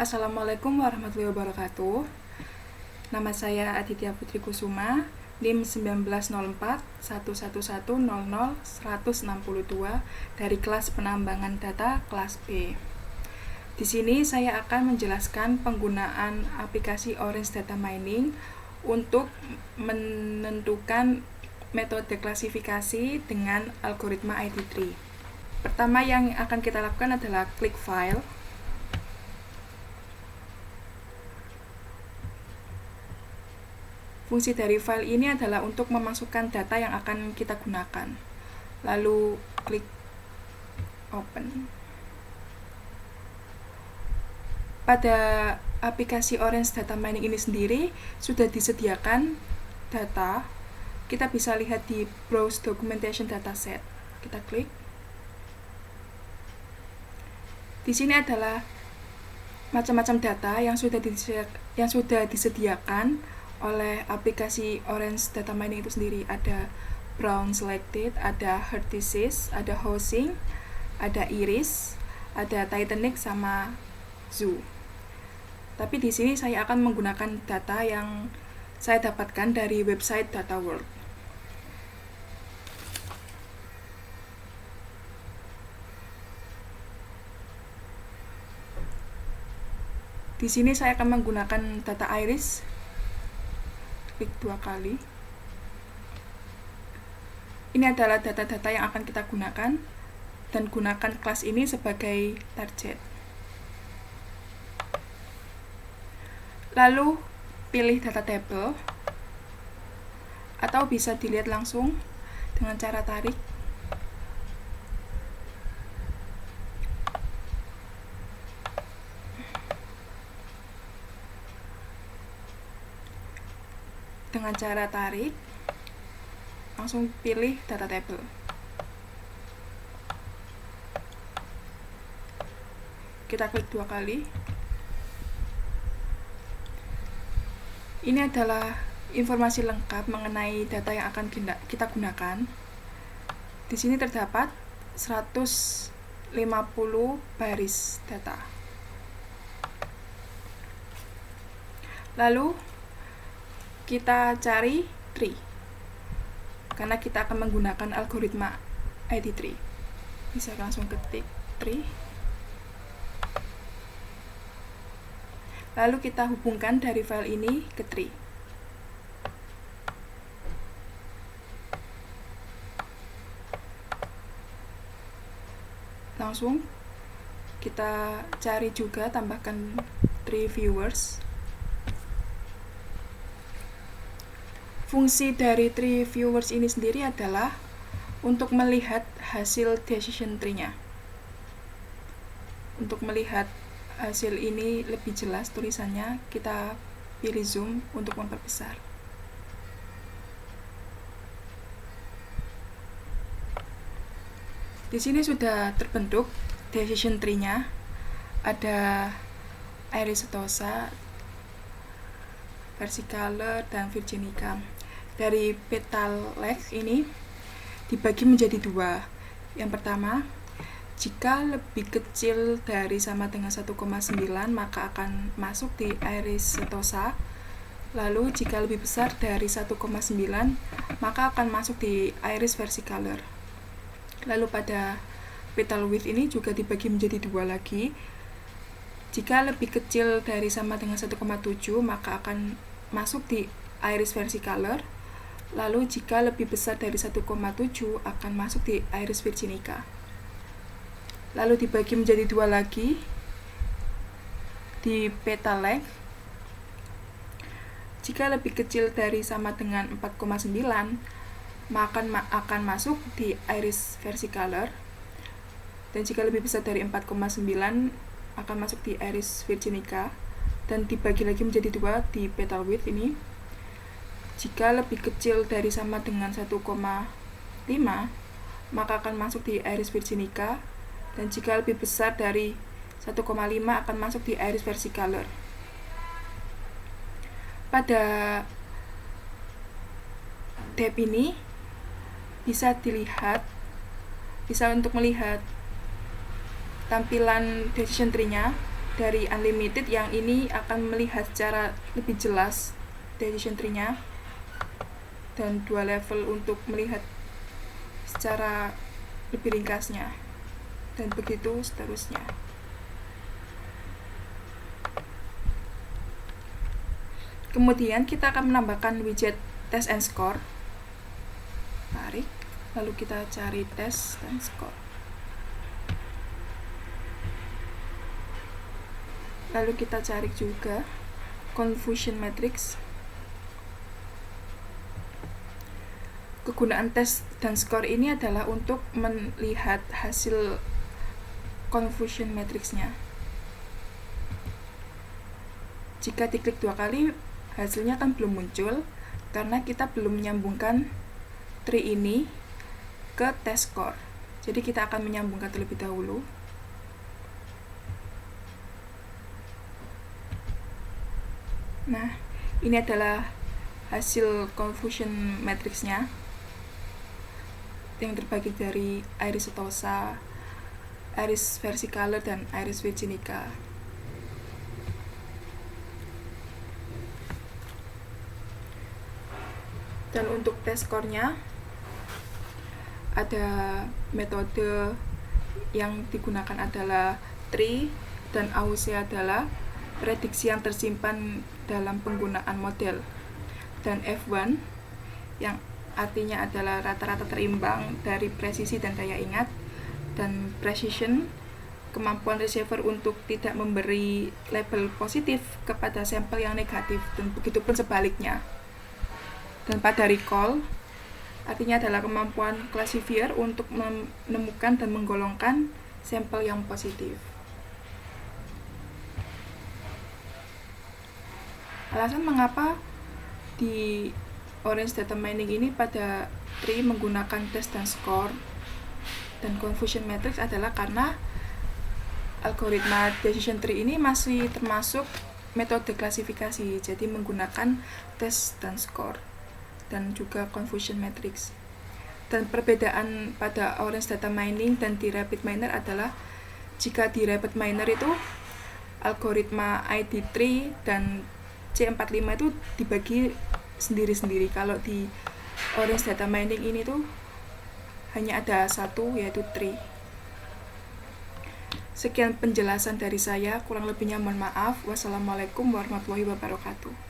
Assalamualaikum warahmatullahi wabarakatuh. Nama saya Aditya Putri Kusuma, NIM 190411100162 dari kelas penambangan data kelas B. Di sini saya akan menjelaskan penggunaan aplikasi Orange Data Mining untuk menentukan metode klasifikasi dengan algoritma ID3. Pertama yang akan kita lakukan adalah klik file. Fungsi dari file ini adalah untuk memasukkan data yang akan kita gunakan. Lalu klik open. Pada aplikasi Orange Data Mining ini sendiri sudah disediakan data. Kita bisa lihat di Browse Documentation Dataset. Kita klik. Di sini adalah macam-macam data yang sudah disediakan oleh aplikasi Orange Data Mining itu sendiri. Ada Brown Selected, ada Heart Disease, ada Housing, ada Iris, ada Titanic, sama Zoo. Tapi di sini saya akan menggunakan data yang saya dapatkan dari website Data World. Di sini saya akan menggunakan data Iris. Klik 2 kali. Ini adalah data-data yang akan kita gunakan dan gunakan kelas ini sebagai target. Lalu pilih data table atau bisa dilihat langsung dengan cara tarik. Dengan cara tarik, langsung pilih data table. Kita klik 2 kali. Ini adalah informasi lengkap mengenai data yang akan kita gunakan. Di sini terdapat 150 baris data. Lalu kita cari tree, karena kita akan menggunakan algoritma ID3. Bisa langsung ketik tree. Lalu kita hubungkan dari file ini ke tree. Langsung kita cari juga, tambahkan tree viewers. Fungsi dari tree viewers ini sendiri adalah untuk melihat hasil decision tree-nya. Untuk melihat hasil ini lebih jelas tulisannya, kita pilih zoom untuk memperbesar. Di sini sudah terbentuk decision tree-nya. Ada Iris setosa, versicolor, dan virginica. Dari petal lex ini dibagi menjadi 2. Yang pertama, jika lebih kecil dari sama dengan 1,9 maka akan masuk di Iris setosa. Lalu jika lebih besar dari 1,9 maka akan masuk di Iris versicolor. Lalu pada petal width ini juga dibagi menjadi 2 lagi. Jika lebih kecil dari sama dengan 1,7 maka akan masuk di Iris versicolor. Lalu jika lebih besar dari 1,7 akan masuk di Iris virginica. Lalu dibagi menjadi 2 lagi di petal length. Jika lebih kecil dari sama dengan 4,9 maka akan masuk di Iris versicolor. Dan jika lebih besar dari 4,9 akan masuk di Iris virginica. Dan dibagi lagi menjadi 2 di petal width ini. Jika lebih kecil dari sama dengan 1,5 maka akan masuk di Iris virginica. Dan jika lebih besar dari 1,5 akan masuk di Iris versicolor. Pada tab ini bisa untuk melihat tampilan decision tree-nya dari unlimited yang ini akan melihat secara lebih jelas decision tree-nya, dan 2 level untuk melihat secara lebih ringkasnya, dan begitu seterusnya. Kemudian kita akan menambahkan widget test and score. Tarik, lalu kita cari test dan score. Lalu kita cari juga confusion matrix. Kegunaan tes dan skor ini adalah untuk melihat hasil confusion matrix-nya. Jika diklik 2 kali, hasilnya kan belum muncul karena kita belum menyambungkan tree ini ke test score. Jadi kita akan menyambungkan terlebih dahulu. Nah, ini adalah hasil confusion matrix-nya yang terbagi dari iris setosa, iris versicolor, dan iris virginica. Dan untuk test score-nya ada metode yang digunakan adalah tree, dan AUC adalah prediksi yang tersimpan dalam penggunaan model, dan F1 yang artinya adalah rata-rata terimbang dari presisi dan daya ingat, dan precision kemampuan receiver untuk tidak memberi label positif kepada sampel yang negatif, dan begitupun sebaliknya. Dan pada recall artinya adalah kemampuan classifier untuk menemukan dan menggolongkan sampel yang positif. Alasan mengapa di Orange Data Mining ini pada tree menggunakan test dan score dan confusion matrix adalah karena algoritma decision tree ini masih termasuk metode klasifikasi, jadi menggunakan test dan score dan juga confusion matrix. Dan perbedaan pada Orange Data Mining dan di RapidMiner adalah jika di RapidMiner itu algoritma ID3 dan C45 itu dibagi sendiri-sendiri. Kalau di Orange Data Mining ini tuh hanya ada satu, yaitu tree. Sekian penjelasan dari saya, kurang lebihnya mohon maaf. Wassalamualaikum warahmatullahi wabarakatuh.